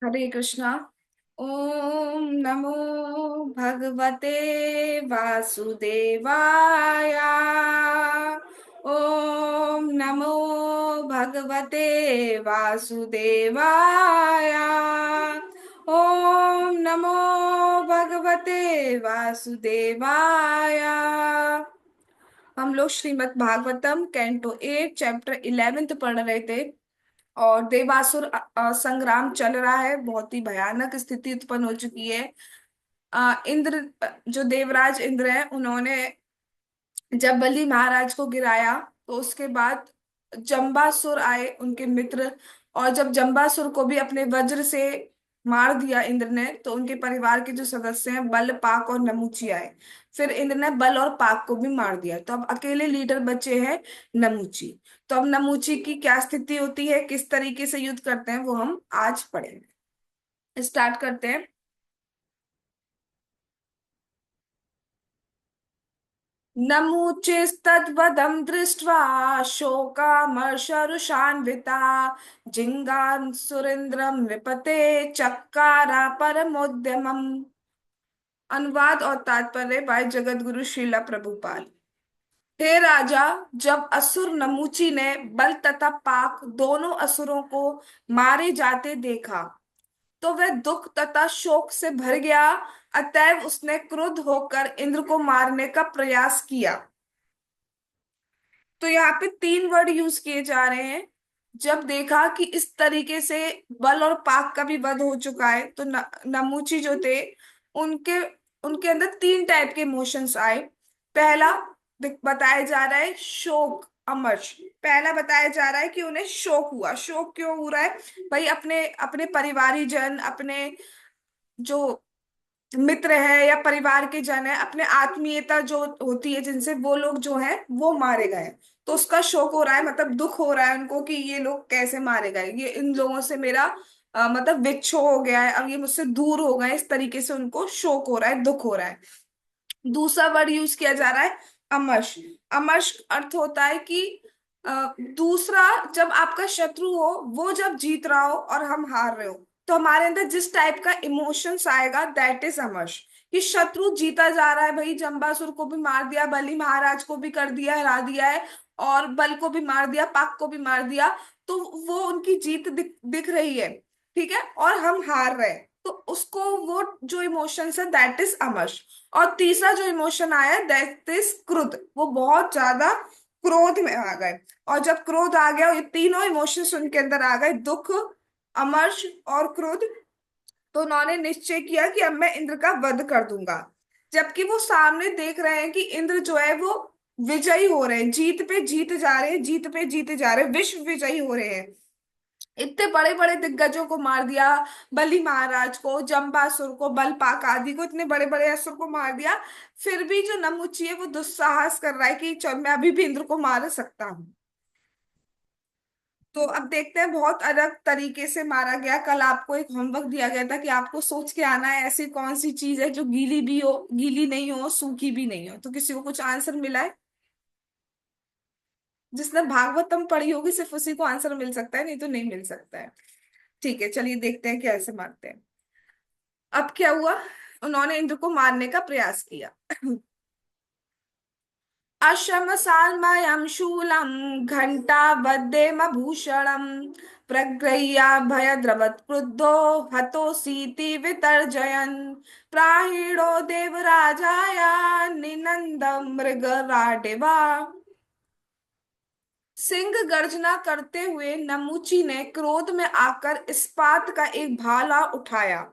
हरे कृष्णा। ओम नमो भगवते वासुदेवाय। ओम नमो भगवते वासुदेवाय। ओम नमो भगवते वासुदेवाय। हम लोग श्रीमद् भागवतम कैंटो 8 चैप्टर 11 पढ़ रहे थे। और देवासुर संग्राम चल रहा है, बहुत ही भयानक स्थिति उत्पन्न हो चुकी है। इंद्र, जो देवराज इंद्र है, उन्होंने जब बलि महाराज को गिराया तो उसके बाद जंबासुर आए, उनके मित्र। और जब जंबासुर को भी अपने वज्र से मार दिया इंद्र ने, तो उनके परिवार के जो सदस्य हैं बल, पाक और नमुची आए। फिर इंद्र ने बल और पाक को भी मार दिया, तो अब अकेले लीडर बचे हैं नमुची। तो अब नमुची की क्या स्थिति होती है, किस तरीके से युद्ध करते हैं, वो हम आज पढ़ेंगे। स्टार्ट करते हैं। नमुचिस्तद्वदं दृष्ट्वा शोकामर्षरुषान्विता जिङ्गां सुरेन्द्रं नृपते चक्कारा परमोद्यमम्। अनुवाद और तात्पर्य बाय जगत गुरु श्रीला प्रभुपाद। हे राजा, जब असुर नमूची ने बल तथा पाक दोनों असुरों को मारे जाते देखा, तो वह दुख तथा शोक से भर गया। अतएव उसने क्रुद्ध होकर इंद्र को मारने का प्रयास किया। तो यहाँ पे तीन वर्ड यूज किए जा रहे हैं। जब देखा कि इस तरीके से बल और पाक का भी वध हो चुका है, तो नमूची जो थे, उनके उनके अंदर तीन टाइप के इमोशंस आए। पहला बताया जा रहा है शोक, अमर्ष। पहला बताया जा रहा है कि उन्हें शोक हुआ। शोक क्यों हो रहा है? भाई, अपने अपने परिवारी जन, अपने जो मित्र है या परिवार के जन है, अपने आत्मीयता जो होती है जिनसे, वो लोग जो है वो मारे गए। तो उसका शोक हो रहा है, मतलब दुख हो रहा है उनको कि ये लोग कैसे मारे गए, ये इन लोगों से मेरा मतलब विच्छो हो गया है, अब ये मुझसे दूर हो गए, इस तरीके से उनको शोक हो रहा है, दुख हो रहा है। दूसरा वर्ड यूज किया जा रहा है अमर्ष। अमर्ष अर्थ होता है कि दूसरा, जब आपका शत्रु हो वो जब जीत रहा हो और हम हार रहे हो, तो हमारे अंदर जिस टाइप का इमोशंस आएगा, दैट इज अमर्ष। कि शत्रु जीता जा रहा है, भाई जंबासुर को भी मार दिया, बलि महाराज को भी कर दिया, हरा दिया है, और बल को भी मार दिया, पाक को भी मार दिया। तो वो उनकी जीत दिख रही है, ठीक है, और हम हार रहे हैं, तो उसको, वो जो इमोशंस है, दैट इज अमर्ष। और तीसरा जो इमोशन आया, दैट इज क्रोध। वो बहुत ज्यादा क्रोध में आ गए। और जब क्रोध आ गया, ये तीनों इमोशंस उनके अंदर आ गए, दुख, अमर्ष और क्रोध। तो उन्होंने निश्चय किया कि अब मैं इंद्र का वध कर दूंगा। जबकि वो सामने देख रहे हैं कि इंद्र जो है वो विजयी हो रहे हैं, जीत पे जीत जा रहे हैं, जीत पे जीते जा रहे हैं, विश्व विजयी हो रहे हैं। इतने बड़े बड़े दिग्गजों को मार दिया, बलि महाराज को, जंबासुर को, बलपाक आदि को, इतने बड़े बड़े असुर को मार दिया। फिर भी जो नमुची है वो दुस्साहस कर रहा है कि चल, मैं अभी भी इंद्र को मार सकता हूँ। तो अब देखते हैं, बहुत अलग तरीके से मारा गया। कल आपको एक होमवर्क दिया गया था कि आपको सोच के आना है ऐसी कौन सी चीज है जो गीली भी हो, गीली नहीं हो, सूखी भी नहीं हो। तो किसी को कुछ आंसर मिला है? जिसने भागवतम पढ़ी होगी सिर्फ उसी को आंसर मिल सकता है, नहीं तो नहीं मिल सकता है। ठीक है, चलिए देखते हैं कैसे मारते हैं। अब क्या हुआ? उन्होंने इंद्र को मारने का प्रयास किया। अशमसाल्मयं शूलं घण्टाबद्धेमभूषणम् प्रगृह्य क्रुद्धो हतोऽसीति वितर्जयन् प्राहीणो देवराजाय निनन्दं मृगराडिवा। सिंह गर्जना करते हुए नमूची ने क्रोध में आकर इस्पात का एक भाला उठाया,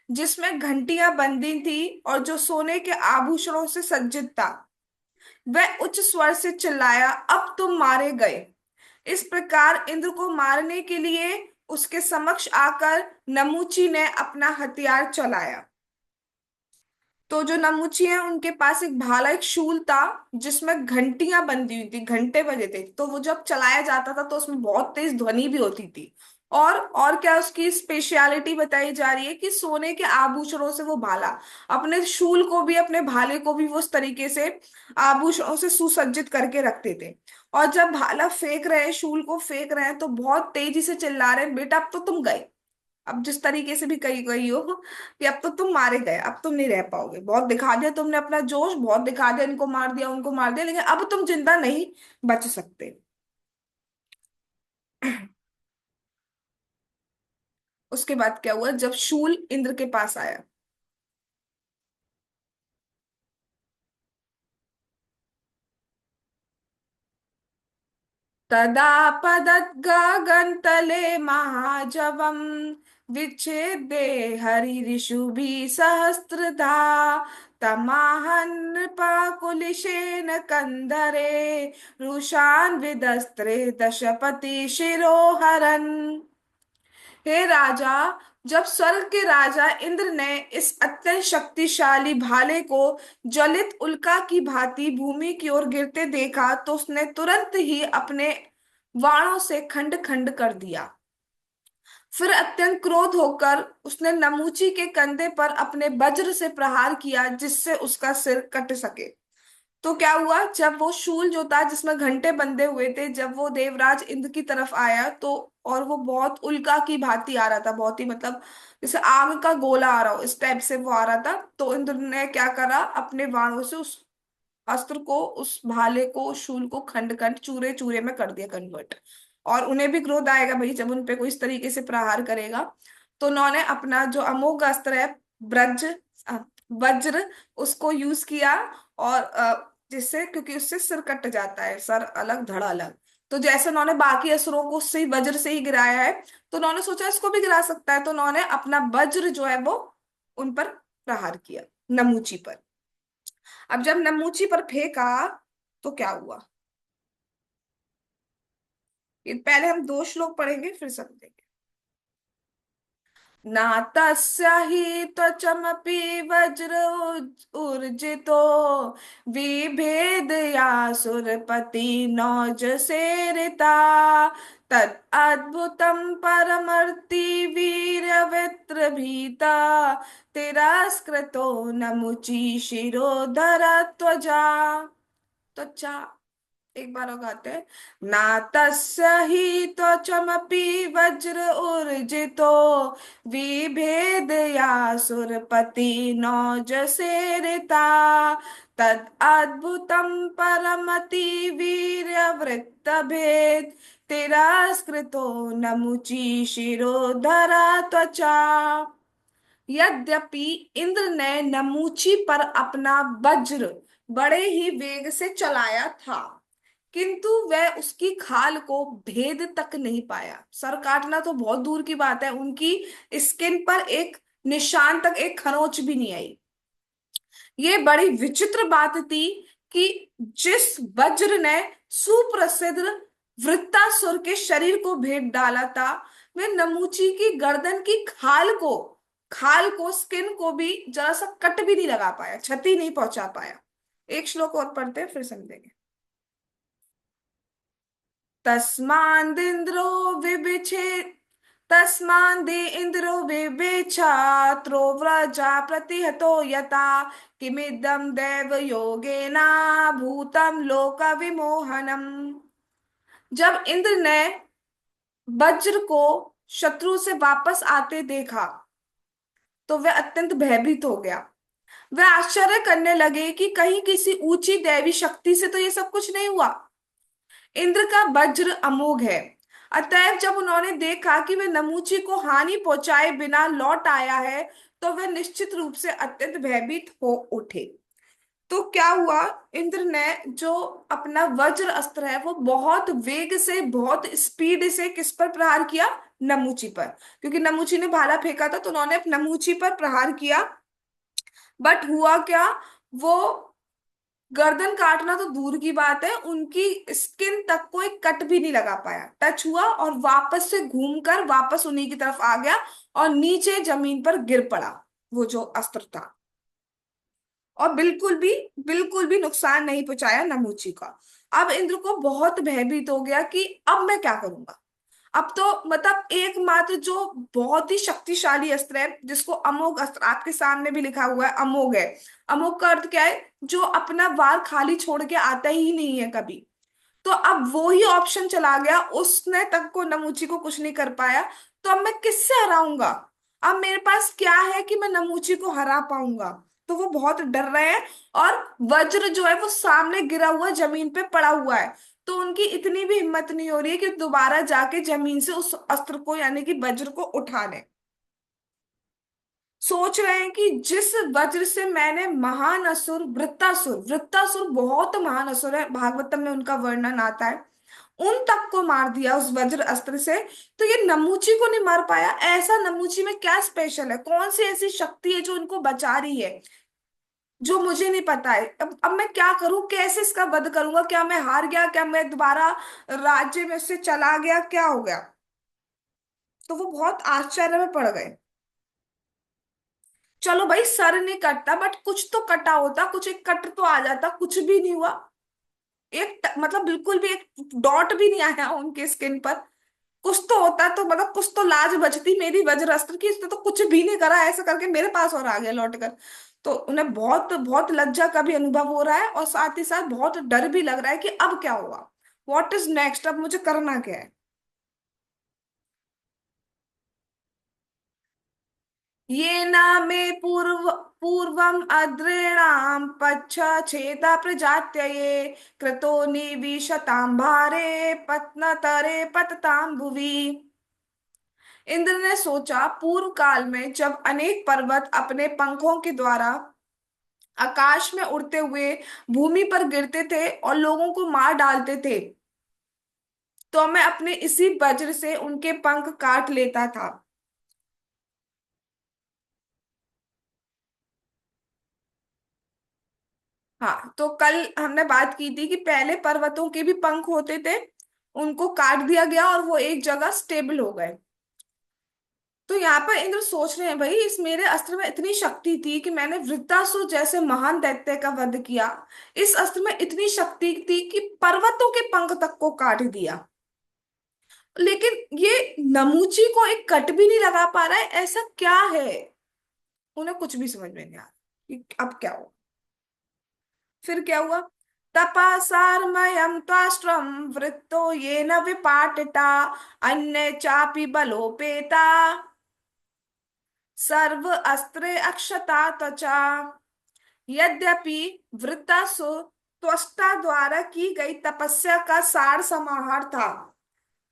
जिसमें घंटियां बंधी थी और जो सोने के आभूषणों से सज्जित था। वह उच्च स्वर से चिल्लाया, अब तुम मारे गए। इस प्रकार इंद्र को मारने के लिए उसके समक्ष आकर नमूची ने अपना हथियार चलाया। तो जो नमुची है उनके पास एक भाला, एक शूल था, जिसमें घंटियां बंधी हुई थी, घंटे बजे थे। तो वो जब चलाया जाता था तो उसमें बहुत तेज ध्वनि भी होती थी। और क्या उसकी स्पेशलिटी बताई जा रही है कि सोने के आभूषणों से वो भाला, अपने शूल को भी, अपने भाले को भी वो उस तरीके से आभूषणों से सुसज्जित करके रखते थे। और जब भाला फेंक रहे हैं, शूल को फेंक रहे हैं, तो बहुत तेजी से चिल्ला रहे हैं, बेटा अब तो तुम गए, अब जिस तरीके से भी कही गई हो कि अब तो तुम मारे गए, अब तुम नहीं रह पाओगे, बहुत दिखा दिया तुमने अपना जोश, बहुत दिखा दिया, इनको मार दिया उनको मार दिया, लेकिन अब तुम जिंदा नहीं बच सकते। उसके बाद क्या हुआ, जब शूल इंद्र के पास आया। तदा पतद्गगनतले महाजवम् विच्छेदे हरिऋषुभिः सहस्रधा तमाहन् नृपाकुलिशेन कंदरे रुषान् विदस्त्रे दशपति शिरोहरन्। हे राजा, जब स्वर्ग के राजा इंद्र ने इस अत्यंत शक्तिशाली भाले को ज्वलित उल्का की भांति भूमि की ओर गिरते देखा, तो उसने तुरंत ही अपने वाणों से खंड खंड कर दिया। फिर अत्यंत क्रोध होकर उसने नमूची के कंधे पर अपने वज्र से प्रहार किया, जिससे उसका सिर कट सके। तो क्या हुआ, जब वो शूल जो था जिसमें घंटे बंधे हुए थे, जब वो देवराज इंद्र की तरफ आया तो, और वो बहुत उल्का की भांति आ रहा था, बहुत ही मतलब जैसे आग का गोला आ रहा हो इस टाइप से वो आ रहा था, तो इंद्र ने क्या करा, अपने बाणों से उस अस्त्र को, उस भाले को, उस शूल को खंड खंड चूरे चूरे में कर दिया, कन्वर्ट। और उन्हें भी क्रोध आएगा भाई जब उन पे कोई इस तरीके से प्रहार करेगा। तो उन्होंने अपना जो अमोघ अस्त्र है, ब्रज अ, वज्र, उसको यूज किया। और जिससे, क्योंकि उससे सिर कट जाता है, सर अलग धड़ अलग। तो जैसे उन्होंने बाकी असुरों को उससे ही वज्र से ही गिराया है, तो उन्होंने सोचा इसको भी गिरा सकता है, तो उन्होंने अपना वज्र जो है वो उन पर प्रहार किया, नमूची पर। अब जब नमूची पर फेंका तो क्या हुआ, ये पहले हम दो श्लोक पढ़ेंगे फिर समझेंगे। न तस्य हि त्वचमपि वज्र ऊर्जितो विभेदयासुरपति नौजसेरिता तदद्भुतं परमर्ति वीर्यवृत्रभीता तिरस्कृतो नमुचि शिरोधर त्वजा। त्वचा, एक बार और गाते हैं। ना तस्य हि त्वचमपि वज्र ऊर्जितो विभेदयासुरपति नौजसेरिता तद अद्भुतं परमति वीर्यवृत्तभेद तिरस्कृतो नमुचि शिरोधरा त्वचा। यद्यपि इंद्र ने नमूची पर अपना वज्र बड़े ही वेग से चलाया था, किंतु वह उसकी खाल को भेद तक नहीं पाया। सर काटना तो बहुत दूर की बात है, उनकी स्किन पर एक निशान तक, एक खरोंच भी नहीं आई। ये बड़ी विचित्र बात थी कि जिस वज्र ने सुप्रसिद्ध वृत्तासुर के शरीर को भेद डाला था, वह नमूची की गर्दन की खाल को स्किन को भी जरा सा कट भी नहीं लगा पाया, क्षति नहीं पहुंचा पाया। एक श्लोक और पढ़ते हैं फिर समझेंगे। तस्मादिन्द्रो विबिचे तस्मादि इंद्रो विवेचात्रो व्रजा प्रतिहतो यता किमिदं दैव योगेना भूतम लोक विमोहनम। जब इंद्र ने वज्र को शत्रु से वापस आते देखा तो वह अत्यंत भयभीत हो गया। वह आश्चर्य करने लगे कि कहीं किसी ऊंची दैवी शक्ति से तो ये सब कुछ नहीं हुआ। इंद्र का वज्र अमोघ है, अतएव जब उन्होंने देखा कि वह नमूची को हानि पहुंचाए बिना लौट आया है, तो वह निश्चित रूप से अत्यंत भयभीत हो उठे। तो क्या हुआ, इंद्र ने जो अपना वज्र अस्त्र है वो बहुत वेग से, बहुत स्पीड से किस पर प्रहार किया, नमूची पर। क्योंकि नमूची ने भाला फेंका था तो उन्होंने नमूची पर प्रहार किया। बट हुआ क्या, वो गर्दन काटना तो दूर की बात है, उनकी स्किन तक को एक कट भी नहीं लगा पाया, टच हुआ और वापस से घूमकर वापस उन्हीं की तरफ आ गया और नीचे जमीन पर गिर पड़ा वो जो अस्त्र था। और बिल्कुल भी नुकसान नहीं पहुंचाया नमूची का। अब इंद्र को बहुत भयभीत हो गया कि अब मैं क्या करूंगा। अब तो मतलब एकमात्र जो बहुत ही शक्तिशाली अस्त्र है, जिसको अमोघ अस्त्र आपके सामने भी लिखा हुआ है, अमोघ है। अमोघ का अर्थ क्या है, जो अपना वार खाली छोड़ के आता ही नहीं है कभी। तो अब वो ही ऑप्शन चला गया, उसने तक को नमूची को कुछ नहीं कर पाया। तो अब मैं किससे हराऊंगा? अब मेरे पास क्या है कि मैं नमूची को हरा पाऊंगा? तो वो बहुत डर रहे हैं। और वज्र जो है वो सामने गिरा हुआ जमीन पे पड़ा हुआ है। तो उनकी इतनी भी हिम्मत नहीं हो रही है कि दोबारा जाके जमीन से उस अस्त्र को यानी कि वज्र को उठा लें। सोच रहे हैं कि जिस वज्र से मैंने महान असुर वृत्तासुर, वृत्तासुर बहुत महान असुर है, भागवतम में उनका वर्णन आता है, उन तक को मार दिया उस वज्र अस्त्र से, तो ये नमूची को नहीं मार पाया। ऐसा नमूची में क्या स्पेशल है? कौन सी ऐसी शक्ति है जो इनको बचा रही है, जो मुझे नहीं पता है? अब मैं क्या करूं? कैसे इसका वध करूंगा? क्या मैं हार गया? क्या मैं दोबारा राज्य में से चला गया? क्या हो गया? तो वो बहुत आश्चर्य में पड़ गए। चलो भाई, सर नहीं कटता बट कुछ तो कटा होता, कुछ एक कट तो आ जाता, कुछ भी नहीं हुआ। मतलब बिल्कुल भी एक डॉट भी नहीं आया उनके स्किन पर। कुछ तो होता तो मतलब कुछ तो लाज बचती मेरी वज्रास्त्र की, इसने तो कुछ भी नहीं करा, ऐसा करके मेरे पास और आ गया लौट कर। तो उन्हें बहुत बहुत लज्जा का भी अनुभव हो रहा है और साथ ही साथ बहुत डर भी लग रहा है कि अब क्या होगा, व्हाट इज नेक्स्ट, अब मुझे करना क्या है। ये नामे पूर्वम अद्रेणाम पश्चाच्छेदा प्रजात्यये कृतो निविशतां भारे पत्नतरे पततां भुवि। इंद्र ने सोचा, पूर्व काल में जब अनेक पर्वत अपने पंखों के द्वारा आकाश में उड़ते हुए भूमि पर गिरते थे और लोगों को मार डालते थे, तो मैं अपने इसी वज्र से उनके पंख काट लेता था। हाँ, तो कल हमने बात की थी कि पहले पर्वतों के भी पंख होते थे, उनको काट दिया गया और वो एक जगह स्टेबल हो गए। तो यहाँ पर इंद्र सोच रहे हैं, भाई इस मेरे अस्त्र में इतनी शक्ति थी कि मैंने वृत्तासुर जैसे महान दैत्य का वध किया। इस अस्त्र में इतनी शक्ति थी कि पर्वतों के पंख तक को काट दिया। लेकिन ये नमूची को एक कट भी नहीं लगा पा रहा है, ऐसा क्या है? उन्हें कुछ भी समझ में नहीं आ रहा कि अब क्या हो। फिर क्या हुआ? तपा सारमयम त्वाष्ट्रम वृत्तो ये न विपाटिता अन्य चापि बलोपेता सर्व अस्त्रे अक्षता त्वचा। यद्यपि वृत्तासुर त्वष्टा द्वारा की गई तपस्या का सार समाहार था,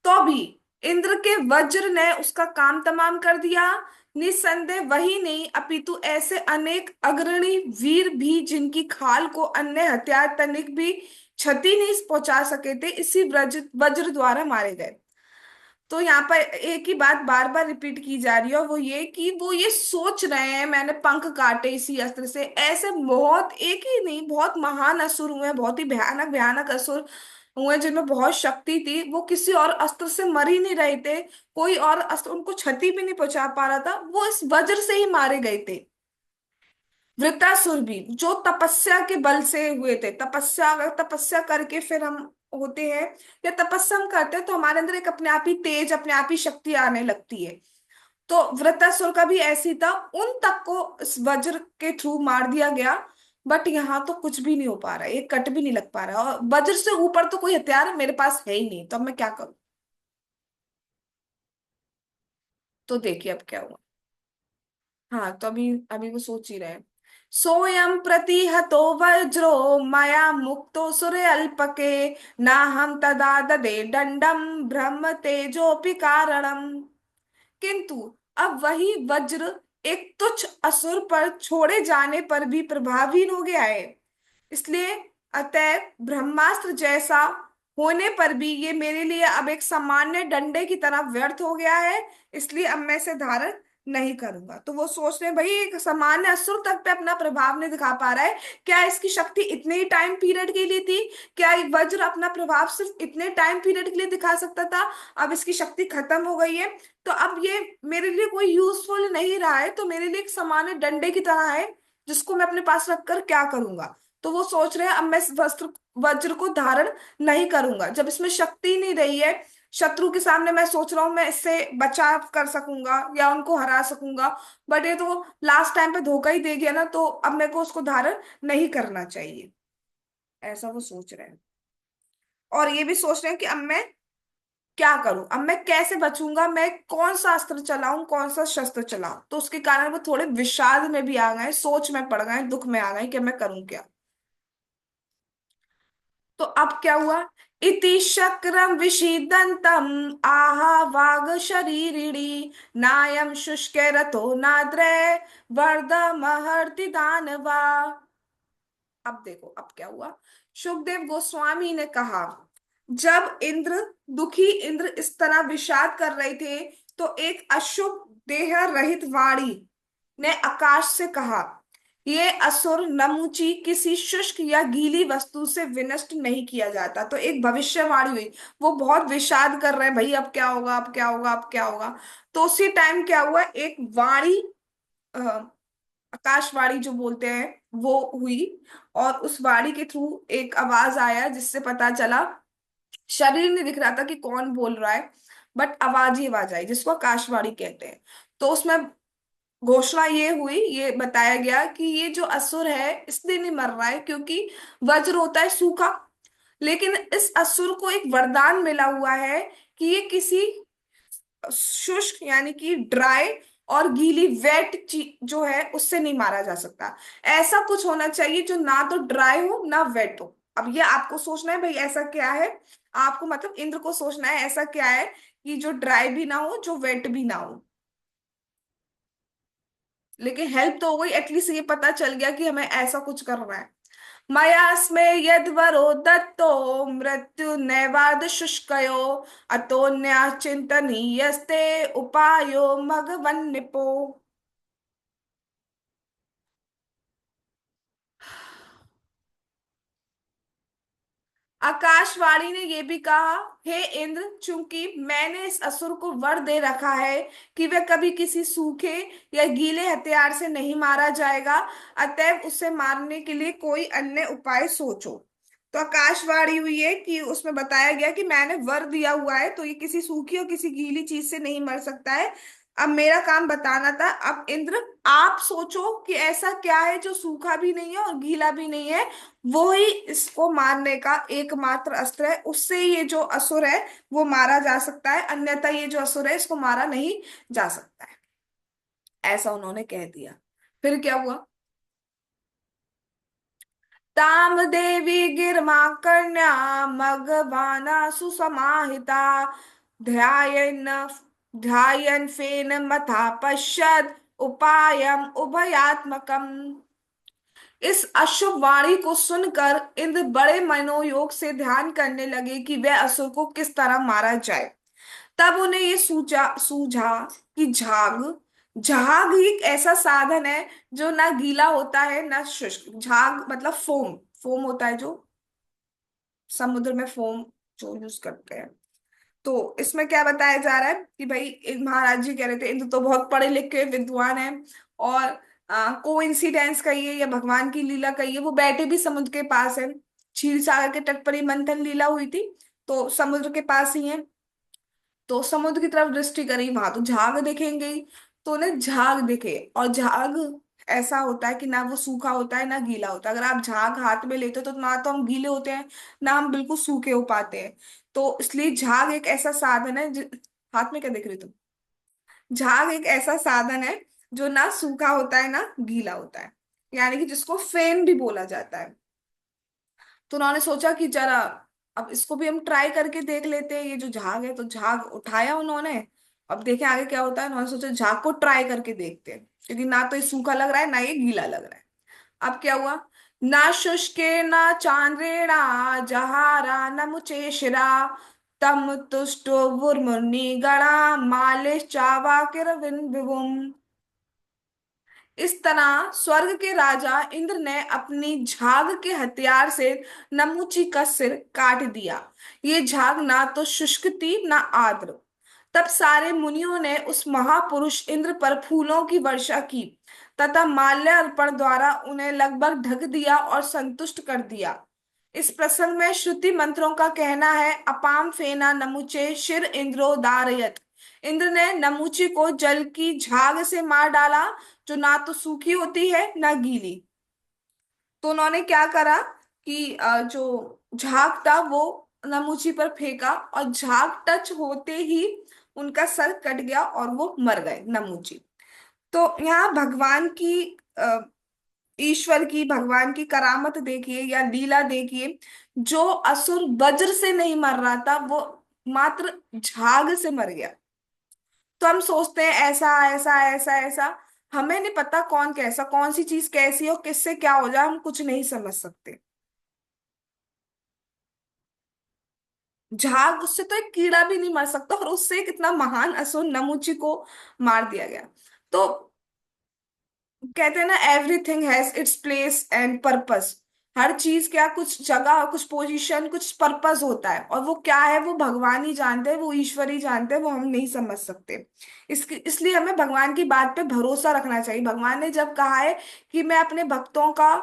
तो भी इंद्र के वज्र ने उसका काम तमाम कर दिया। निस्संदेह वही नहीं अपितु ऐसे अनेक अग्रणी वीर भी जिनकी खाल को अन्य हथियार तनिक भी क्षति नहीं पहुंचा सके थे, इसी वज्र वज्र द्वारा मारे गए। तो यहाँ पर एक ही बात बार बार रिपीट की जा रही है और वो ये कि वो ये सोच रहे हैं मैंने पंख काटे इसी अस्त्र से। ऐसे बहुत, एक ही नहीं, बहुत महान असुर हुए हैं, बहुत ही भयानक भयानक असुर हुए जिनमें बहुत शक्ति थी, वो किसी और अस्त्र से मर ही नहीं रहे थे। कोई और अस्त्र उनको क्षति भी नहीं पहुंचा पा रहा था, वो इस वज्र से ही मारे गए थे। वृत्तासुर भी जो तपस्या के बल से हुए थे, तपस्या, अगर तपस्या करके फिर हम होते हैं या तपस्या हम करते हैं तो हमारे अंदर एक अपने आप ही तेज, अपने आप ही शक्ति आने लगती है। तो वृत्तासुर का भी ऐसी था, उन तक को इस वज्र के थ्रू मार दिया गया। बट यहाँ तो कुछ भी नहीं हो पा रहा है, एक कट भी नहीं लग पा रहा और वज्र से ऊपर तो कोई हथियार मेरे पास है ही नहीं, तो अब मैं क्या करूं? तो देखिए अब क्या हुआ। हाँ, तो अभी अभी वो सोच ही रहे हैं। सोयम प्रतिहतो वज्रो मया मुक्तो सुरे अल्पके ना हम तदा ददे दंडम ब्रह्म तेजोपि कारणम। किंतु अब वही वज्र एक तुच्छ असुर पर छोड़े जाने पर भी प्रभावहीन हो गया है। इसलिए अतएव ब्रह्मास्त्र जैसा होने पर भी ये मेरे लिए अब एक सामान्य डंडे की तरह व्यर्थ हो गया है। इसलिए अब मैं इसे धारण नहीं करूंगा। तो वो सोच रहे हैं, भाई एक सामान्य असुर तक पे अपना प्रभाव नहीं दिखा पा रहा है, क्या इसकी शक्ति इतने ही टाइम पीरियड के लिए थी? क्या ये वज्र अपना प्रभाव सिर्फ इतने टाइम पीरियड के लिए दिखा सकता था? अब इसकी शक्ति खत्म हो गई है, तो अब ये मेरे लिए कोई यूजफुल नहीं रहा है, तो मेरे लिए एक सामान्य डंडे की तरह है जिसको मैं अपने पास रखकर क्या करूंगा। तो वो सोच रहे हैं अब मैं इस वज्र को धारण नहीं करूंगा, जब इसमें शक्ति नहीं रही है। शत्रु के सामने मैं सोच रहा हूँ मैं इससे बचाव कर सकूंगा या उनको हरा सकूंगा, बट ये तो लास्ट टाइम पे धोखा ही दे गया ना, तो अब मेरे को उसको धारण नहीं करना चाहिए। ऐसा वो सोच रहे हैं। और ये भी सोच रहे हैं कि अब मैं क्या करूं, अब मैं कैसे बचूंगा, मैं कौन सा अस्त्र चलाऊं, कौन सा शस्त्र चलाऊं। तो उसके कारण वो थोड़े विषाद में भी आ गए, सोच में पड़ गए, दुख में आ गए कि मैं करूं क्या। तो अब क्या हुआ। इति शक्रम विषीदंतम आहा वाग शरीरिणी नायम शुष्के रथो नाद्रे वर्धमहर्ति दानवा। अब देखो अब क्या हुआ। सुखदेव गोस्वामी ने कहा, जब इंद्र, दुखी इंद्र इस तरह विषाद कर रहे थे, तो एक अशुभ देह रहित वाणी ने आकाश से कहा, ये असुर नमुची किसी शुष्क या गीली वस्तु से विनष्ट नहीं किया जाता। तो एक भविष्यवाणी हुई। वो बहुत विषाद कर रहे हैं, भाई अब क्या होगा, अब क्या होगा, अब क्या होगा। तो उसी टाइम क्या हुआ, एक वाणी, आकाशवाणी जो बोलते हैं, वो हुई। और उस वाणी के थ्रू एक आवाज आया, जिससे पता चला, शरीर नहीं दिख रहा था कि कौन बोल रहा है, बट आवाज ही आवाज आई, जिसको आकाशवाणी कहते हैं। तो उसमें घोषणा ये हुई, ये बताया गया कि ये जो असुर है इसलिए नहीं मर रहा है क्योंकि वज्र होता है सूखा, लेकिन इस असुर को एक वरदान मिला हुआ है कि ये किसी शुष्क यानी कि ड्राई और गीली वेट जो है उससे नहीं मारा जा सकता। ऐसा कुछ होना चाहिए जो ना तो ड्राई हो ना वेट हो। अब ये आपको सोचना है भाई ऐसा क्या है, आपको मतलब इंद्र को सोचना है ऐसा क्या है कि जो ड्राई भी ना हो, जो वेट भी ना हो। लेकिन हेल्प तो हो गई, एटलीस्ट ये पता चल गया कि हमें ऐसा कुछ करना है। मयास्मे यद्वरो दत्तो मृत्यु नैवाद शुष्कयो अतोन्या चिंतनीयस्ते उपायो मघवन निपो। आकाशवाणी ने यह भी कहा, हे इंद्र, चूंकि मैंने इस असुर को वर दे रखा है कि वह कभी किसी सूखे या गीले हथियार से नहीं मारा जाएगा, अतएव उसे मारने के लिए कोई अन्य उपाय सोचो। तो आकाशवाणी हुई है कि उसमें बताया गया कि मैंने वर दिया हुआ है, तो ये किसी सूखी और किसी गीली चीज से नहीं मर सकता है। अब मेरा काम बताना था। अब इंद्र, आप सोचो कि ऐसा क्या है जो सूखा भी नहीं है और गीला भी नहीं है, वो ही इसको मारने का एकमात्र अस्त्र है, उससे ये जो असुर है वो मारा जा सकता है, अन्यथा ये जो असुर है इसको मारा नहीं जा सकता है। ऐसा उन्होंने कह दिया। फिर क्या हुआ। ताम देवी गिरमा कन्या मगवाना सुसमाहिता ध्यायन ध्यायन फेन मथा पश्यद उपायम उभयात्मकम। इस अशुभ वाणी को सुनकर इंद्र बड़े मनोयोग से ध्यान करने लगे कि वह असुर को किस तरह मारा जाए। तब उन्हें ये सूझा सूझा कि झाग, झाग एक ऐसा साधन है जो ना गीला होता है ना शुष्क। झाग मतलब फोम, फोम होता है जो समुद्र में फोम जो यूज करते हैं। तो इसमें क्या बताया जा रहा है कि भाई महाराज जी कह रहे थे इंद्र तो बहुत पढ़े लिखे विद्वान है, और को इंसिडेंस कहिए या भगवान की लीला कहिए, वो बैठे भी समुद्र के पास है। क्षीर सागर के तट पर ही मंथन लीला हुई थी, तो समुद्र के पास ही है। तो समुद्र की तरफ दृष्टि करी, वहां तो झाग दिखेंगे ही। तो उन्हें झाग दिखे, और झाग ऐसा होता है कि ना वो सूखा होता है ना गीला होता है। अगर आप झाग हाथ में लेते हो तो ना तो हम गीले होते हैं ना हम बिल्कुल सूखे हो पाते हैं। तो इसलिए झाग एक ऐसा साधन है हाथ में क्या देख रही तुम। झाग एक ऐसा साधन है जो ना सूखा होता है ना गीला होता है, यानी कि जिसको फेन भी बोला जाता है। तो उन्होंने सोचा कि जरा अब इसको भी हम ट्राई करके देख लेते हैं, ये जो झाग है। तो झाग उठाया उन्होंने, अब देखें आगे क्या होता है। उन्होंने सोचा झाग को ट्राई करके देखते हैं, क्योंकि ना तो ये सूखा लग रहा है ना ये गीला लग रहा है। अब क्या हुआ। ना शुष्के ना चांद्रेणा जहारा न मुचे शिरा तम तुष्टो वुर्मुनि गणा मालिश चावा किरविन विभुम। इस तरह स्वर्ग के राजा इंद्र ने अपनी झाग के हथियार से नमुची का सिर काट दिया। ये झाग ना तो शुष्क थी ना आर्द्र। तब सारे मुनियों ने उस महापुरुष इंद्र पर फूलों की वर्षा की तथा माल्यार्पण द्वारा उन्हें लगभग ढक दिया और संतुष्ट कर दिया। इस प्रसंग में श्रुति मंत्रों का कहना है, अपाम फेना नमुचे शिर इंद्रो दारयत। इंद्र ने नमुची को जल की झाग से मार डाला, जो ना तो सूखी होती है ना गीली। तो उन्होंने क्या करा कि जो झाग था वो नमुची पर फेंका और झाग टच होते ही उनका सर कट गया और वो मर गए नमुची। तो यहाँ भगवान की ईश्वर की, भगवान की करामत देखिए या लीला देखिए। जो असुर वज्र से नहीं मर रहा था, वो मात्र झाग से मर गया। तो हम सोचते हैं ऐसा ऐसा ऐसा ऐसा, हमें नहीं पता कौन कैसा, कौन सी चीज कैसी हो, किससे क्या हो जाए, हम कुछ नहीं समझ सकते। झाग, उससे तो एक कीड़ा भी नहीं मर सकता, और उससे एक इतना महान असुर नमुची को मार दिया गया। तो कहते हैं ना, everything has its place and purpose. हर चीज क्या, कुछ जगह, कुछ पोजीशन, कुछ पर्पस होता है, और वो क्या है वो भगवान ही जानते हैं, वो ईश्वर ही जानते हैं, वो हम नहीं समझ सकते। इसलिए हमें भगवान की बात पे भरोसा रखना चाहिए। भगवान ने जब कहा है कि मैं अपने भक्तों का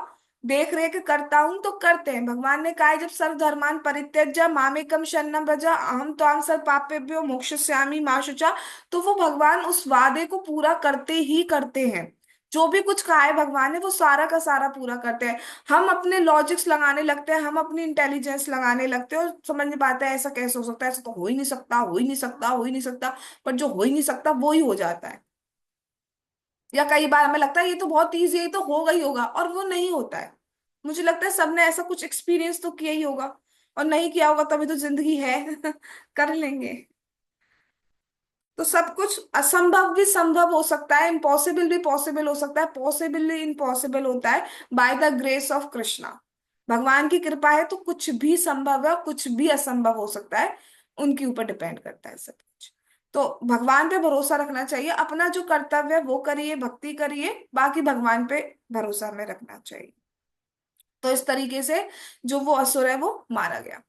देख रेख करता हूं, तो करते हैं। भगवान ने कहा है जब सर्वधर्मान् परित्यज्य मामेकं शरणं व्रज अहम त्वां सर्व पापेभ्यो मोक्षयिष्यामि मा शुचा। तो वो भगवान उस वादे को पूरा करते ही करते हैं। जो भी कुछ कहा है भगवान ने, वो सारा का सारा पूरा करते हैं। हम अपने लॉजिक्स लगाने लगते हैं, हम अपनी इंटेलिजेंस लगाने लगते हैं, और समझ नहीं पाते हैं ऐसा कैसे हो सकता है, ऐसा तो हो ही नहीं सकता, हो ही नहीं सकता, हो ही नहीं सकता। पर जो हो ही नहीं सकता वो ही हो जाता है। या कई बार हमें लगता है ये तो बहुत ईजी है, ये तो होगा ही होगा, और वो नहीं होता है। मुझे लगता है सबने ऐसा कुछ एक्सपीरियंस तो किया ही होगा, और नहीं किया होगा तभी तो जिंदगी है। कर लेंगे। तो सब कुछ असंभव भी संभव हो सकता है, इम्पॉसिबल भी पॉसिबल हो सकता है, पॉसिबल भी इम्पॉसिबल होता है, by the grace of Krishna. भगवान की कृपा है तो कुछ भी संभव है, कुछ भी असंभव हो सकता है। उनके ऊपर डिपेंड करता है सब कुछ। तो भगवान पे भरोसा रखना चाहिए, अपना जो कर्तव्य है वो करिए, भक्ति करिए, बाकी भगवान पे भरोसा हमें रखना चाहिए। तो इस तरीके से जो वो असुर है वो मारा गया।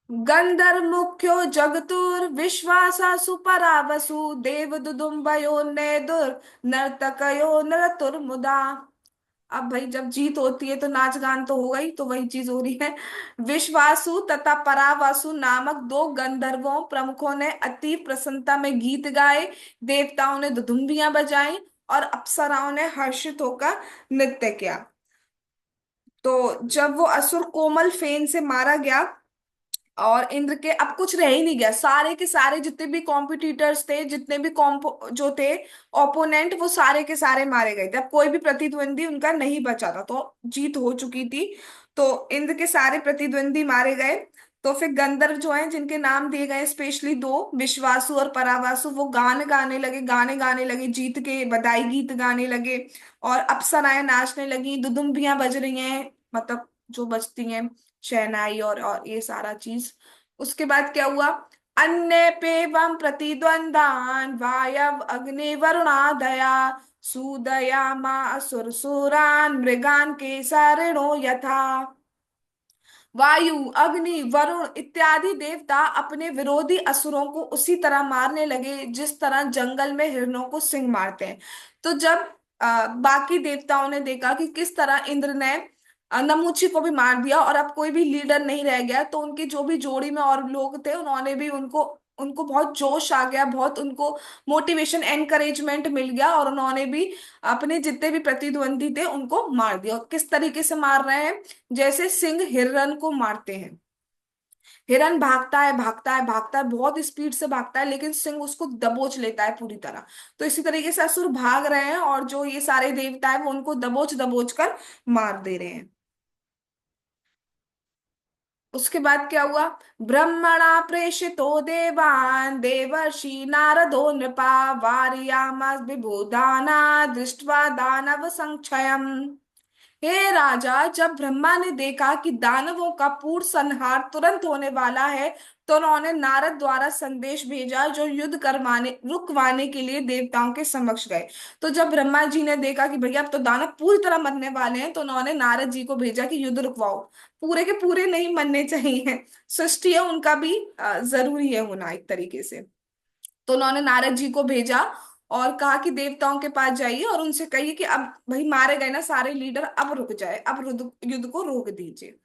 गंधर्मुख्यो जगतुर विश्वासासु परावसु देव दुदुम्बयो नेदुर नर्तकयो नरतुर मुदा। अब भाई जब जीत होती है तो नाच गान तो होगा ही, तो वही चीज हो रही है। विश्वासु तथा परावासु नामक दो गंधर्वों प्रमुखों ने अति प्रसन्नता में गीत गाए। देवताओं ने दुदुम्बियां बजाई और अप्सराओं ने हर्षित होकर नृत्य किया। तो जब वो असुर कोमल फेन से मारा गया, और इंद्र के अब कुछ रह ही नहीं गया, सारे के सारे जितने भी कॉम्पिटिटर्स थे, जितने भी कॉम्पो जो थे ओपोनेंट, वो सारे के सारे मारे गए थे। अब कोई भी प्रतिद्वंदी उनका नहीं बचा था, तो जीत हो चुकी थी। तो इंद्र के सारे प्रतिद्वंदी मारे गए। तो फिर गंधर्व जो हैं, जिनके नाम दिए गए स्पेशली दो, विश्वासु और परावासु, वो गान गाने लगे, गाने गाने लगे, जीत के बधाई गीत गाने लगे। और अप्सराएं नाचने लगी, दुदुम्बियां बज रही हैं, मतलब जो बजती हैं, शहनाई और ये सारा चीज। उसके बाद क्या हुआ? अन्य पेवम प्रतिद्वंदान वायव अग्नि वरुणादया सूदयामा असुरसुरान मृगान केसरिणो यथा। वायु, अग्नि, वरुण इत्यादि देवता अपने विरोधी असुरों को उसी तरह मारने लगे जिस तरह जंगल में हिरणों को सिंह मारते हैं। तो जब बाकी देवताओं ने देखा कि किस तरह इंद्र ने नमूची को भी मार दिया और अब कोई भी लीडर नहीं रह गया, तो उनकी जो भी जोड़ी में और लोग थे, उन्होंने भी उनको उनको बहुत जोश आ गया, बहुत उनको मोटिवेशन एनकरेजमेंट मिल गया, और उन्होंने भी अपने जितने भी प्रतिद्वंदी थे उनको मार दिया। और किस तरीके से मार रहे हैं? जैसे सिंह हिरण को मारते हैं। हिरन भागता है, भागता है, भागता है, बहुत स्पीड से भागता है, लेकिन सिंह उसको दबोच लेता है पूरी तरह। तो इसी तरीके से असुर भाग रहे हैं, और जो ये सारे देवता है वो उनको दबोच दबोच कर मार दे रहे हैं। उसके बाद क्या हुआ? ब्रह्मणा प्रेषितो देवान् देवर्षि नारदो नृपा वारयामास विबुधाना दृष्ट्वा दानव संक्षयम्। हे राजा, जब ब्रह्मा ने देखा कि दानवों का पूर्ण संहार तुरंत होने वाला है, तो उन्होंने नारद द्वारा संदेश भेजा, जो युद्ध करवाने रुकवाने के लिए देवताओं के समक्ष गए। तो जब ब्रह्मा जी ने देखा कि भैया अब तो दानव पूरी तरह मरने वाले हैं, तो उन्होंने नारद जी को भेजा कि युद्ध रुकवाओ। पूरे के पूरे नहीं मरने चाहिए, सृष्टि है उनका भी जरूरी है होना एक तरीके से। तो उन्होंने नारद जी को भेजा और कहा कि देवताओं के पास जाइए और उनसे कहिए कि अब भाई मारे गए ना सारे लीडर, अब रुक जाए, अब युद्ध युद्ध को रोक दीजिए।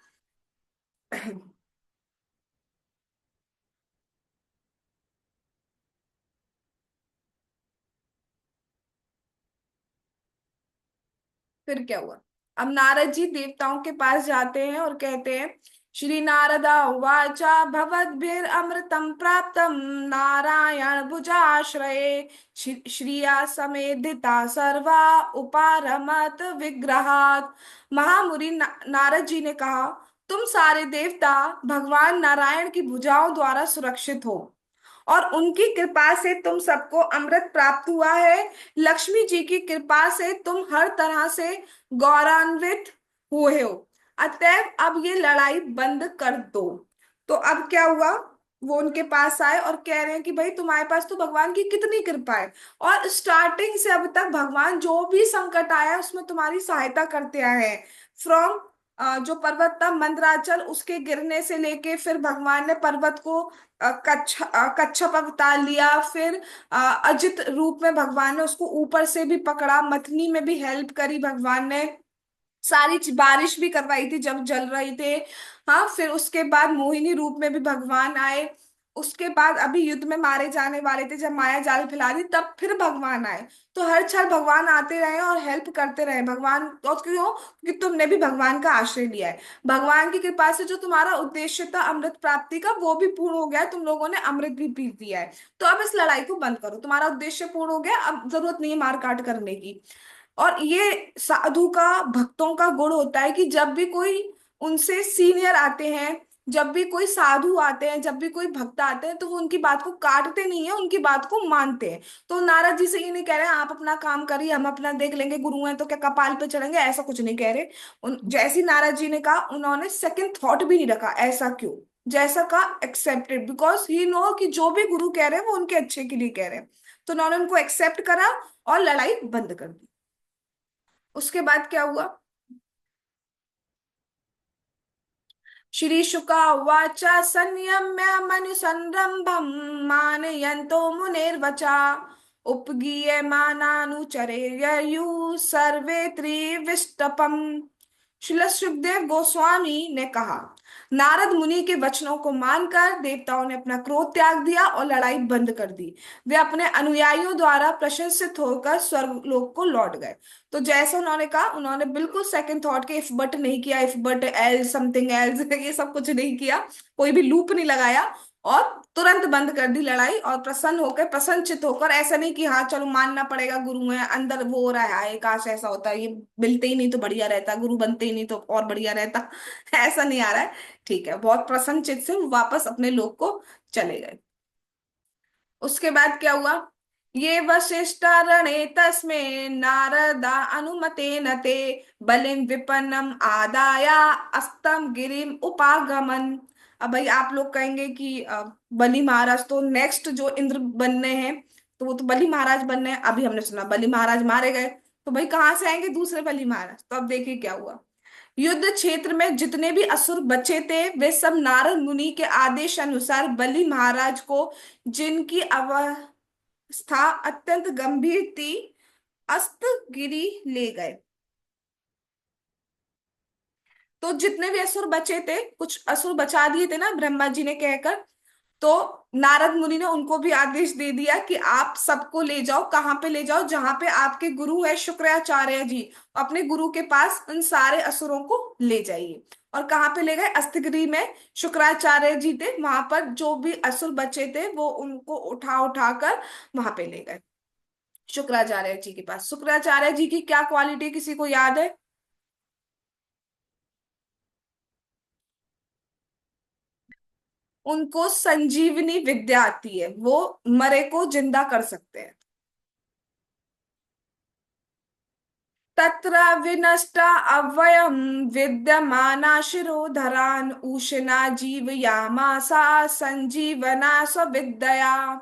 फिर क्या हुआ? अब नारद जी देवताओं के पास जाते हैं और कहते हैं श्री नारद उवाच भवद्भिरमृतं प्राप्तं नारायण भुजाश्रये श्रिया समेधिता सर्वा उपारमत विग्रहात्। महामुनि नारद जी ने कहा, तुम सारे देवता भगवान नारायण की भुजाओं द्वारा सुरक्षित हो और उनकी कृपा से तुम सबको अमृत प्राप्त हुआ है। लक्ष्मी जी की कृपा से तुम हर तरह से गौरवान्वित हुए हो। अतएव अब ये लड़ाई बंद कर दो। तो अब क्या हुआ, वो उनके पास आए और कह रहे हैं कि भाई तुम्हारे पास तो भगवान की कितनी कृपा है, और स्टार्टिंग से अब तक भगवान जो भी संकट आया उसमें तुम्हारी सहायता करते आए हैं। फ्रॉम जो पर्वत था मंदराचल, उसके गिरने से लेके फिर भगवान ने पर्वत को कच्छप अवतार लिया, फिर अजित रूप में भगवान ने उसको ऊपर से भी पकड़ा, मथनी में भी हेल्प करी भगवान ने, सारी बारिश भी करवाई थी जब जल रहे थे। हाँ, फिर उसके बाद मोहिनी रूप में भी भगवान आए। उसके बाद अभी युद्ध में मारे जाने वाले थे जब माया जाल फैला दी, तब फिर भगवान आए। तो हर क्षण भगवान आते रहे और हेल्प करते रहे भगवान। तो क्यों? क्योंकि तुमने भी भगवान का आश्रय लिया है। भगवान की कृपा से जो तुम्हारा उद्देश्य था अमृत प्राप्ति का, वो भी पूर्ण हो गया है, तुम लोगों ने अमृत भी पी दिया है। तो अब इस लड़ाई को बंद करो, तुम्हारा उद्देश्य पूर्ण हो गया, अब जरूरत नहीं है मार काट करने की। और ये साधु का, भक्तों का गुण होता है कि जब भी कोई उनसे सीनियर आते हैं, जब भी कोई साधु आते हैं, जब भी कोई भक्त आते हैं, तो वो उनकी बात को काटते नहीं है, उनकी बात को मानते हैं। तो नारद जी से ये नहीं कह रहे हैं आप अपना काम करिए, हम अपना देख लेंगे, गुरु हैं तो क्या कपाल पे चढ़ेंगे, ऐसा कुछ नहीं कह रहे। जैसी नारद जी ने कहा, उन्होंने सेकंड थॉट भी नहीं रखा, ऐसा क्यों, जैसा का एक्सेप्टेड, बिकॉज ही नो कि जो भी गुरु कह रहे हैं वो उनके अच्छे के लिए कह रहे हैं। तो उन्होंने उनको एक्सेप्ट करा और लड़ाई बंद कर दी। उसके बाद क्या हुआ? श्री शुका उवाच संयम्य मनुसंरंभम मानयन्तो मुनेर्वचा उपगीयमानानुचरेयु सर्वे त्रिविष्टपम। श्रील सुखदेव गोस्वामी ने कहा, नारद मुनि के वचनों को मानकर देवताओं ने अपना क्रोध त्याग दिया और लड़ाई बंद कर दी। वे अपने अनुयायियों द्वारा प्रशंसित होकर स्वर्गलोक को लौट गए। तो जैसा उन्होंने कहा, उन्होंने बिल्कुल सेकंड थॉट के इफ बट नहीं किया, if but else something else ये सब कुछ नहीं किया, कोई भी लूप नहीं लगाया, और तुरंत बंद कर दी लड़ाई। और प्रसन्न होकर, प्रसन्नचित होकर, ऐसा नहीं कि हाँ चलो मानना पड़ेगा गुरु है, अंदर वो हो रहा है "हाय, काश ऐसा होता, ये मिलते ही नहीं तो बढ़िया रहता, गुरु बनते ही नहीं तो और बढ़िया रहता" ऐसा नहीं आ रहा है। ठीक है, बहुत प्रसन्नचित से वो वापस अपने लोक को चले गए। उसके बाद क्या हुआ? ये वशिष्ठा रणे तस्मे नारदा अनुमतेन ते बलिम विपन्नम आदाया अस्तम गिरिम उपागमन। अब भाई आप लोग कहेंगे कि बलि महाराज तो नेक्स्ट जो इंद्र बनने हैं, तो वो तो बलि महाराज बनने हैं, अभी हमने सुना बलि महाराज मारे गए, तो भाई कहाँ से आएंगे दूसरे बलि महाराज? तो अब देखिए क्या हुआ। युद्ध क्षेत्र में जितने भी असुर बचे थे वे सब नारद मुनि के आदेश अनुसार बलि महाराज को, जिनकी अवस्था अत्यंत गंभीर थी, अस्तगिरी ले गए। तो जितने भी असुर बचे थे, कुछ असुर बचा दिए थे ना ब्रह्मा जी ने कहकर, तो नारद मुनि ने उनको भी आदेश दे दिया कि आप सबको ले जाओ, कहाँ पे ले जाओ, जहां पे आपके गुरु है शुक्राचार्य जी, अपने गुरु के पास उन सारे असुरों को ले जाइए। और कहाँ पे ले गए? अस्तगिरी में शुक्राचार्य जी थे, वहां पर जो भी असुर बचे थे वो उनको उठा उठा कर वहां पे ले गए शुक्राचार्य जी के पास। शुक्राचार्य जी की क्या क्वालिटी किसी को याद है? उनको संजीवनी विद्या आती है, वो मरे को जिंदा कर सकते हैं। तत्र विनष्टा अव्ययम विद्यमाना शिरोधरान उशना जीवयामासा संजीवना स्वविद्या।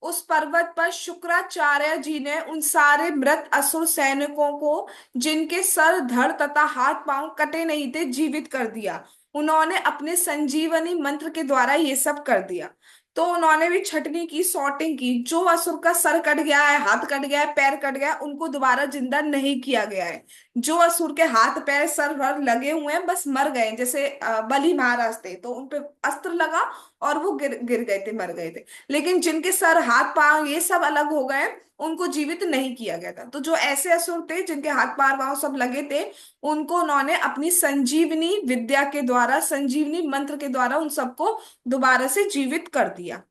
उस पर्वत पर शुक्राचार्य जी ने उन सारे मृत असुर सैनिकों को, जिनके सर धड़ तथा हाथ पांव कटे नहीं थे, जीवित कर दिया। उन्होंने अपने संजीवनी मंत्र के द्वारा ये सब कर दिया। तो उन्होंने भी छटनी की, सॉर्टिंग की, जो असुर का सर कट गया है, हाथ कट गया है, पैर कट गया है, उनको दोबारा जिंदा नहीं किया गया है। जो असुर के हाथ पैर सर वर लगे हुए हैं बस मर गए, जैसे बलि महाराज थे तो उन पे अस्त्र लगा और वो गिर गिर गए थे, मर गए थे। लेकिन जिनके सर हाथ पांव ये सब अलग हो गए, उनको जीवित नहीं किया गया था। तो जो ऐसे असुर थे जिनके हाथ पैर पांव सब लगे थे, उनको उन्होंने अपनी संजीवनी विद्या के द्वारा, संजीवनी मंत्र के द्वारा उन सबको दोबारा से जीवित कर दिया।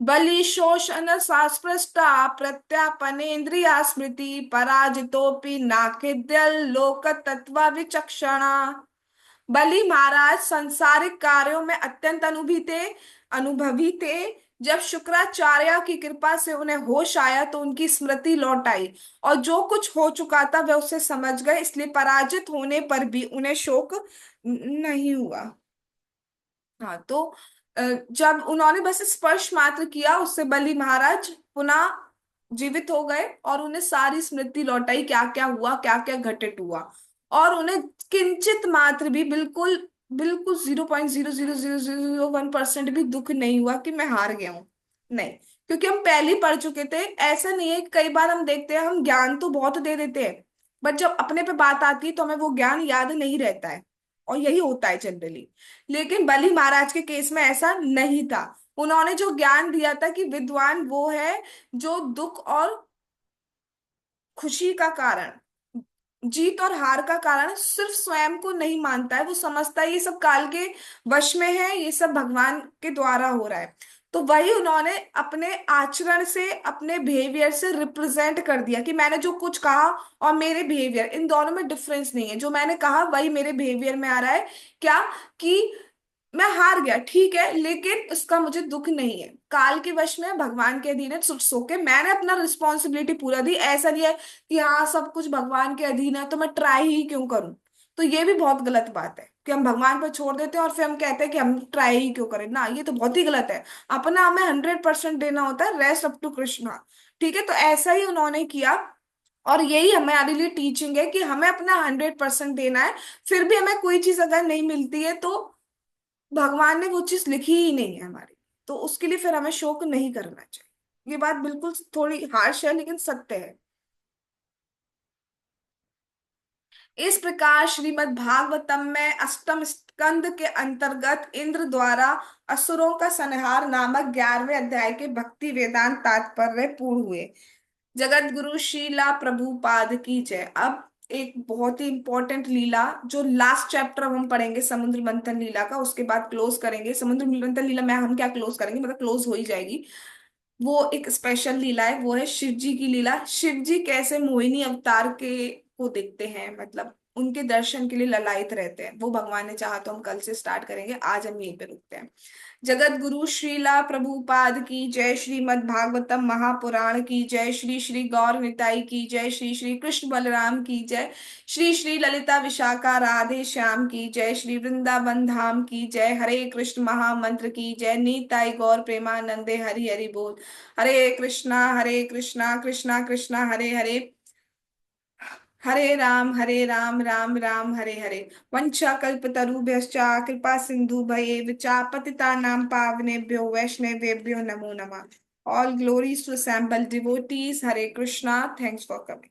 बलि शोषण शास्पृष्टा प्रत्यापनेन्द्रिया स्मृति पराजितोपि नाकिद्यल लोक तत्व विचक्षणा। बलि महाराज सांसारिक कार्यों में अत्यंत अनुभवी थे। जब शुक्राचार्य की कृपा से उन्हें होश आया तो उनकी स्मृति लौट आई, और जो कुछ हो चुका था वे उसे समझ गए, इसलिए पराजित होने पर भी उन्हें शोक नहीं हुआ। हाँ तो अ, जब उन्होंने बस स्पर्श मात्र किया, उससे बलि महाराज पुनः जीवित हो गए और उन्हें सारी स्मृति लौट आई, क्या क्या हुआ, क्या क्या घटित हुआ। और उन्हें किंचित मात्र भी, बिल्कुल बिल्कुल 0.00001% भी दुख नहीं हुआ कि मैं हार गया हूं। नहीं, क्योंकि हम पहले ही पढ़ चुके थे। ऐसा नहीं है कि कई बार हम देखते हैं हम ज्ञान तो बहुत दे देते हैं, बट जब अपने पे बात आती है तो हमें वो ज्ञान याद नहीं रहता है, और यही होता है जनरली। लेकिन बलि महाराज के केस में ऐसा नहीं था। उन्होंने जो ज्ञान दिया था कि विद्वान वो है जो दुख और खुशी का कारण, जीत और हार का कारण सिर्फ स्वयं को नहीं मानता है, वो समझता है ये सब काल के वश में है, ये सब भगवान के द्वारा हो रहा है। तो वही उन्होंने अपने आचरण से, अपने बिहेवियर से रिप्रेजेंट कर दिया कि मैंने जो कुछ कहा और मेरे बिहेवियर, इन दोनों में डिफरेंस नहीं है। जो मैंने कहा वही मेरे बिहेवियर में आ रहा है। क्या कि मैं हार गया, ठीक है, लेकिन उसका मुझे दुख नहीं है, काल के वश में भगवान के अधीन है, सुख सो के मैंने अपना रिस्पॉन्सिबिलिटी पूरा दी। ऐसा नहीं है कि हाँ सब कुछ भगवान के अधीन है तो मैं ट्राई ही क्यों करूं। तो ये भी बहुत गलत बात है कि हम भगवान पर छोड़ देते हैं और फिर हम कहते हैं कि हम ट्राई ही क्यों करें। ना, ये तो बहुत ही गलत है। अपना हमें 100% देना होता है, रेस्ट अप टू कृष्णा। ठीक है, तो ऐसा ही उन्होंने किया। और यही हमारे लिए टीचिंग है कि हमें अपना 100% देना है। फिर भी हमें कोई चीज अगर नहीं मिलती है तो भगवान ने वो चीज लिखी ही नहीं है हमारी, तो उसके लिए फिर हमें शोक नहीं करना चाहिए। ये बात बिल्कुल थोड़ी हार्श है लेकिन सत्य है। इस प्रकार श्रीमद् भागवतम में अष्टम स्कंद के अंतर्गत इंद्र द्वारा असुरों का संहार नामक 11वें अध्याय के भक्ति वेदांत तात्पर्य पूर्ण हुए। जगत गुरु श्रीला प्रभुपाद की जय। अब एक बहुत ही इंपॉर्टेंट लीला, जो लास्ट चैप्टर हम पढ़ेंगे समुद्र मंथन लीला का, उसके बाद क्लोज करेंगे समुद्र मंथन लीला में। हम क्या क्लोज करेंगे, मतलब क्लोज हो ही जाएगी। वो एक स्पेशल लीला है, वो है शिव जी की लीला। शिव जी कैसे मोहिनी अवतार के को देखते हैं, मतलब उनके दर्शन के लिए ललायत रहते हैं, वो भगवान ने चाहा तो हम कल से स्टार्ट करेंगे। आज हम यहीं पे रुकते हैं। जगत गुरु श्रीला प्रभुपाद की जय। श्रीमद् भागवतम महापुराण की जय। श्री श्री गौर निताई की जय। श्री श्री कृष्ण बलराम की जय। श्री श्री ललिता विशाखा राधे श्याम की जय। श्री वृंदावन धाम की जय। हरे कृष्ण महामंत्र की जय। नीताई गौर प्रेमानंदे हरि हरि बोल। हरे कृष्णा कृष्णा कृष्णा हरे हरे, हरे राम राम राम हरे हरे। वंशा कल्पतरुभ्यश्च कृपा सिंधु भयेव पतितानां पावनेभ्यो वैष्णवेभ्यो नमो नमः। All glories to assembled devotees. Hare Krishna. Thanks for coming.